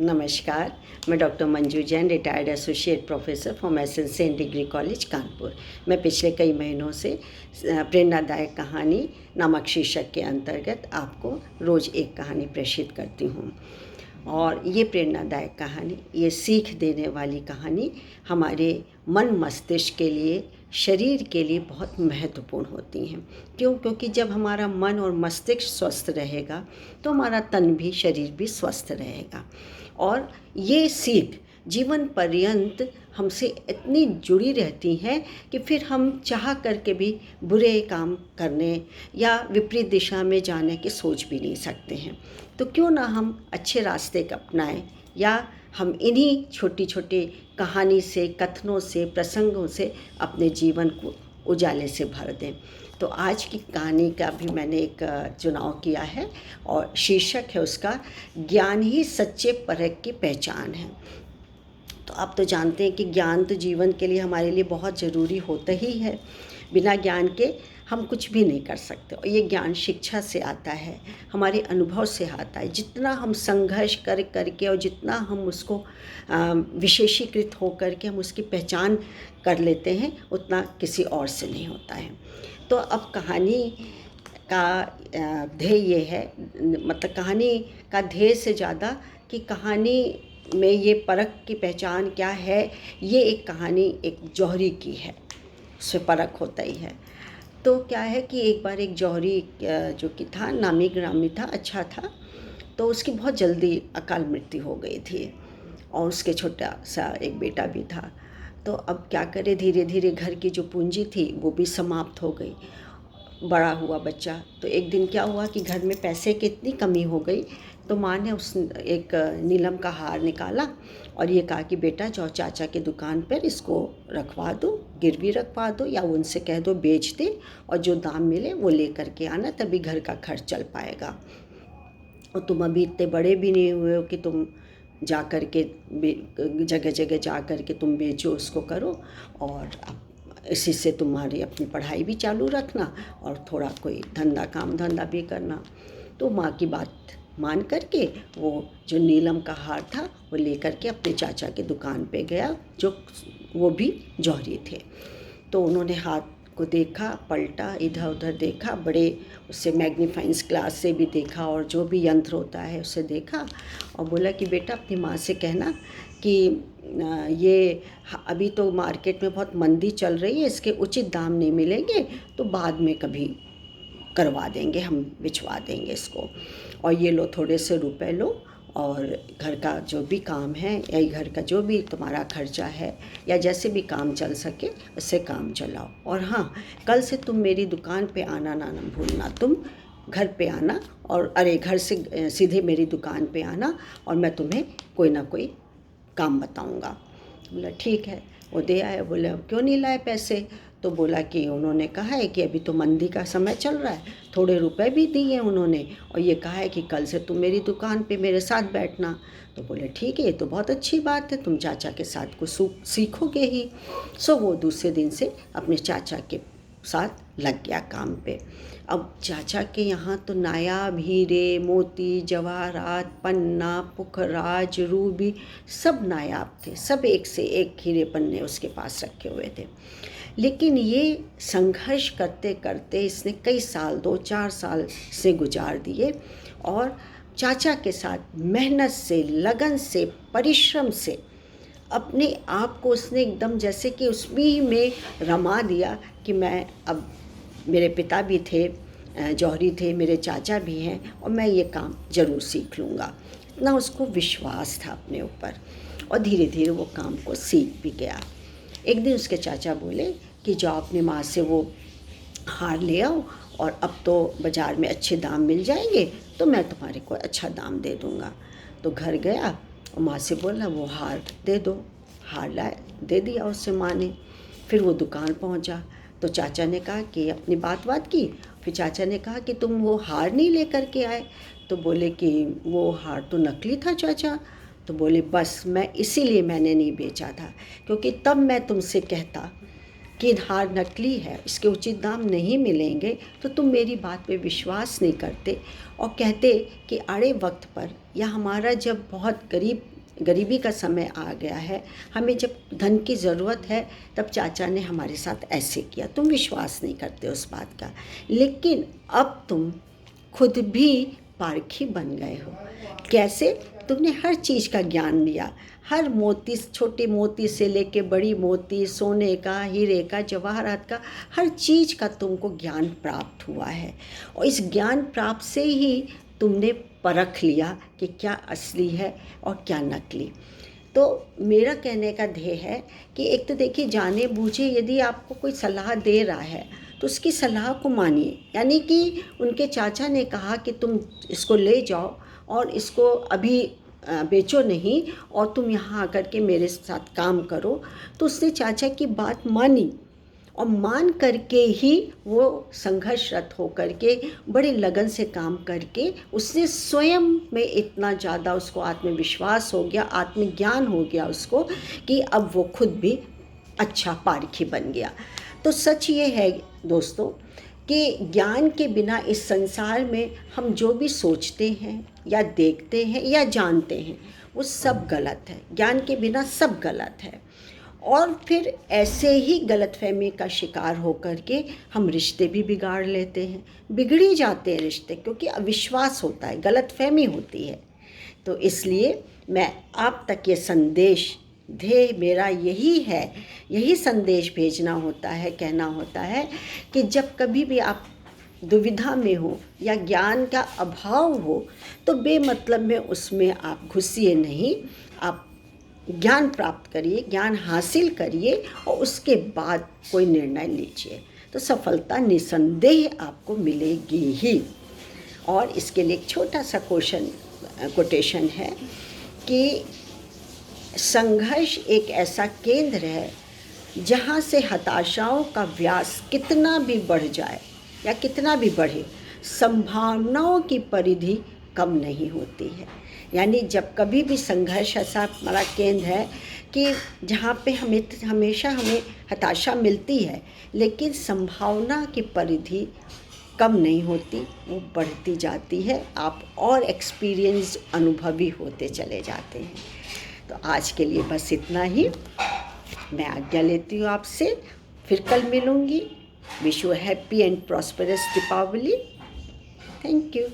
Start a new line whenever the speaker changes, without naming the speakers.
नमस्कार। मैं doctor Manju Jain, retired associate professor from SN degree college Kanpur. मैं पिछले कई महीनों से प्रेरणादायक कहानी नामक शीर्षक के अंतर्गत आपको रोज़ एक कहानी प्रेषित करती हूँ। और ये प्रेरणादायक कहानी, ये सीख देने वाली कहानी हमारे मन मस्तिष्क के लिए, शरीर के लिए बहुत महत्वपूर्ण होती हैं। क्योंकि जब हमारा मन और मस्तिष्क स्वस्थ रहेगा तो हमारा तन भी, शरीर भी स्वस्थ रहेगा। और ये सीख जीवन पर्यंत हमसे इतनी जुड़ी रहती हैं कि फिर हम चाह करके भी बुरे काम करने या विपरीत दिशा में जाने की सोच भी नहीं सकते हैं। तो क्यों ना हम अच्छे रास्ते को अपनाएं, या हम इन्हीं छोटी छोटी कहानी से, कथनों से, प्रसंगों से अपने जीवन को उजाले से भर दें। तो आज की कहानी का भी मैंने एक चुनाव किया है और शीर्षक है उसका, ज्ञान ही सच्चे परख की पहचान है। तो आप तो जानते हैं कि ज्ञान तो जीवन के लिए, हमारे लिए बहुत ज़रूरी होता ही है। बिना ज्ञान के हम कुछ भी नहीं कर सकते। और ये ज्ञान शिक्षा से आता है, हमारे अनुभव से आता है। जितना हम संघर्ष कर करके और जितना हम उसको विशेषीकृत हो करके हम उसकी पहचान कर लेते हैं, उतना किसी और से नहीं होता है। तो अब कहानी का ध्येय ये है, मतलब कहानी का ध्येय से ज़्यादा कि कहानी में ये परख की पहचान क्या है। ये एक कहानी एक जौहरी की है, उसमें परख होता ही है। तो क्या है कि एक बार एक जौहरी जो कि था, नामी ग्रामी था, अच्छा था, तो उसकी बहुत जल्दी अकाल मृत्यु हो गई थी और उसके छोटा सा एक बेटा भी था। तो अब क्या करे, धीरे धीरे घर की जो पूंजी थी वो भी समाप्त हो गई। बड़ा हुआ बच्चा, तो एक दिन क्या हुआ कि घर में पैसे की इतनी कमी हो गई, तो माँ ने उस एक नीलम का हार निकाला और ये कहा कि बेटा जाओ चाचा की दुकान पर इसको रखवा दो, गिरवी रखवा दो, या उनसे कह दो बेच दे, और जो दाम मिले वो ले करके आना, तभी घर का खर्च चल पाएगा। और तुम अभी इतने बड़े भी नहीं हुए हो कि तुम जा कर के जगह जगह जा कर के तुम बेचो, उसको करो, और इसी से तुम्हारी अपनी पढ़ाई भी चालू रखना और थोड़ा कोई काम धंधा भी करना। तो माँ की बात मान करके वो जो नीलम का हार था वो लेकर के अपने चाचा की दुकान पे गया, जो वो भी जौहरी थे। तो उन्होंने हाथ को देखा, पलटा, इधर उधर देखा, बड़े उससे मैग्नीफाइंग ग्लास से भी देखा और जो भी यंत्र होता है उसे देखा, और बोला कि बेटा अपनी माँ से कहना कि ये अभी तो मार्केट में बहुत मंदी चल रही है, इसके उचित दाम नहीं मिलेंगे, तो बाद में कभी करवा देंगे, हम बिचवा देंगे इसको, और ये लो थोड़े से रुपए लो, और घर का जो भी काम है या घर का जो भी तुम्हारा खर्चा है या जैसे भी काम चल सके उससे काम चलाओ। और हाँ, कल से तुम मेरी दुकान पे आना ना भूलना, तुम घर पे आना, और अरे घर से सीधे मेरी दुकान पे आना और मैं तुम्हें कोई ना कोई काम बताऊंगा। बोला ठीक है। वो दे आए। बोले अब क्यों नहीं लाए पैसे? तो बोला कि उन्होंने कहा है कि अभी तो मंदी का समय चल रहा है, थोड़े रुपए भी दिए उन्होंने, और ये कहा है कि कल से तुम मेरी दुकान पे मेरे साथ बैठना। तो बोले ठीक है, ये तो बहुत अच्छी बात है, तुम चाचा के साथ कुछ सीखोगे ही। सो वो दूसरे दिन से अपने चाचा के साथ लग गया काम पे। अब चाचा के यहाँ तो नायाब हीरे, मोती, जवाहरात, पन्ना, पुखराज, रूबी सब नायाब थे, सब एक से एक हीरे पन्ने उसके पास रखे हुए थे। लेकिन ये संघर्ष करते करते इसने कई साल, 2-4 साल से गुजार दिए, और चाचा के साथ मेहनत से, लगन से, परिश्रम से अपने आप को उसने एकदम जैसे कि उसमें में रमा दिया कि मैं अब, मेरे पिता भी थे, जौहरी थे, मेरे चाचा भी हैं, और मैं ये काम ज़रूर सीख लूँगा। इतना उसको विश्वास था अपने ऊपर, और धीरे धीरे वो काम को सीख भी गया। एक दिन उसके चाचा बोले कि जाओ अपनी माँ से वो हार ले आओ, और अब तो बाज़ार में अच्छे दाम मिल जाएंगे, तो मैं तुम्हारे को अच्छा दाम दे दूँगा। तो घर गया और माँ से बोला वो हार दे दो। हार लाए, दे दिया उससे माँ ने। फिर वो दुकान पहुँचा, तो चाचा ने कहा कि अपनी बात की। फिर चाचा ने कहा कि तुम वो हार नहीं लेकर के आए? तो बोले कि वो हार तो नकली था चाचा। तो बोले बस मैं इसीलिए मैंने नहीं बेचा था, क्योंकि तब मैं तुमसे कहता कि हार नकली है, इसके उचित दाम नहीं मिलेंगे, तो तुम मेरी बात पे विश्वास नहीं करते और कहते कि अड़े वक्त पर या हमारा जब बहुत गरीबी का समय आ गया है, हमें जब धन की ज़रूरत है, तब चाचा ने हमारे साथ ऐसे किया। तुम विश्वास नहीं करते उस बात का, लेकिन अब तुम खुद भी पारखी बन गए हो। कैसे? तुमने हर चीज़ का ज्ञान लिया, हर मोती, छोटे मोती से लेके बड़ी मोती, सोने का, हीरे का, जवाहरात का, हर चीज़ का तुमको ज्ञान प्राप्त हुआ है। और इस ज्ञान प्राप्त से ही तुमने परख लिया कि क्या असली है और क्या नकली। तो मेरा कहने का ध्येय है कि एक तो देखिए, जाने बूझे यदि आपको कोई सलाह दे रहा है तो उसकी सलाह को मानिए। यानी कि उनके चाचा ने कहा कि तुम इसको ले जाओ और इसको अभी बेचो नहीं और तुम यहाँ आकर के मेरे साथ काम करो, तो उसने चाचा की बात मानी और मान करके ही वो संघर्षरत हो करके बड़े लगन से काम करके उसने स्वयं में इतना ज़्यादा उसको आत्मविश्वास हो गया, आत्मज्ञान हो गया उसको, कि अब वो खुद भी अच्छा पारखी बन गया। तो सच ये है दोस्तों कि ज्ञान के बिना इस संसार में हम जो भी सोचते हैं या देखते हैं या जानते हैं वो सब गलत है। ज्ञान के बिना सब गलत है। और फिर ऐसे ही गलतफहमी का शिकार होकर के हम रिश्ते भी बिगाड़ लेते हैं, बिगड़ ही जाते हैं रिश्ते, क्योंकि अविश्वास होता है, गलतफहमी होती है। तो इसलिए मैं आप तक ये संदेश, ध्येय मेरा यही है, यही संदेश भेजना होता है, कहना होता है कि जब कभी भी आप दुविधा में हो या ज्ञान का अभाव हो तो बेमतलब में उसमें आप घुसिए नहीं। आप ज्ञान प्राप्त करिए, ज्ञान हासिल करिए और उसके बाद कोई निर्णय लीजिए, तो सफलता निसंदेह आपको मिलेगी ही। और इसके लिए एक छोटा सा कोटेशन है कि संघर्ष एक ऐसा केंद्र है जहाँ से हताशाओं का व्यास कितना भी बढ़ जाए या कितना भी बढ़े, संभावनाओं की परिधि कम नहीं होती है। यानी जब कभी भी संघर्ष ऐसा हमारा केंद्र है कि जहाँ पे हमेशा हमें हताशा मिलती है, लेकिन संभावना की परिधि कम नहीं होती, वो बढ़ती जाती है। आप और एक्सपीरियंस, अनुभवी होते चले जाते हैं। तो आज के लिए बस इतना ही। मैं आज्ञा लेती हूँ आपसे, फिर कल मिलूँगी। Wish you happy and prosperous Deepavali. Thank you.